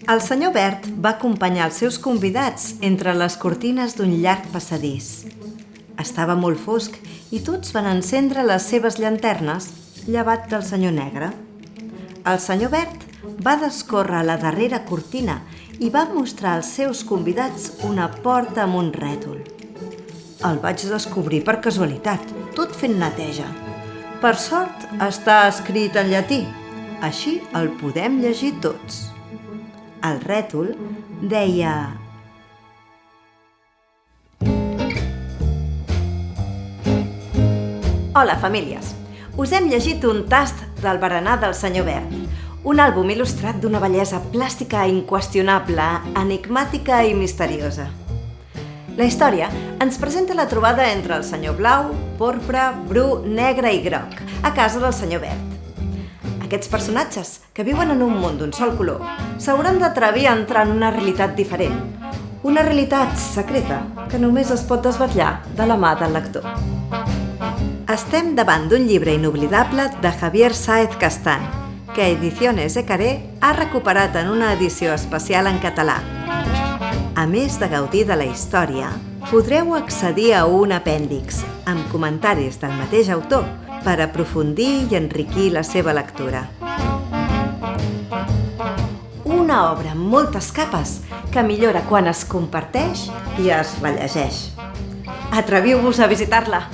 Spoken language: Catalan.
El senyor Verd va acompanyar els seus convidats entre les cortines d'un llarg passadís. Estava molt fosc i tots van encendre les seves llanternes, llevat del senyor Negre. El senyor Verd va descórrer la darrera cortina i va mostrar als seus convidats una porta amb un rètol. El vaig descobrir per casualitat, tot fent neteja. Per sort, està escrit en llatí, així el podem llegir tots. El rètol deia: Hola, famílies! Us hem llegit un tast del berenar del senyor Verd, un àlbum il·lustrat d'una bellesa plàstica inqüestionable, enigmàtica i misteriosa. La història ens presenta la trobada entre el senyor Blau, Porpra, Bru, Negre i Groc, a casa del senyor Verd. Aquests personatges, que viuen en un món d'un sol color, s'hauran d'atrevir a entrar en una realitat diferent, una realitat secreta que només es pot desvetllar de la mà del lector. Estem davant d'un llibre inoblidable de Javier Sáez Castan, que Ediciones Ecaré ha recuperat en una edició especial en català. A més de gaudir de la història, podreu accedir a un apèndix, amb comentaris del mateix autor, per aprofundir i enriquir la seva lectura. Una obra amb moltes capes que millora quan es comparteix i es rellegeix. Atreviu-vos a visitar-la!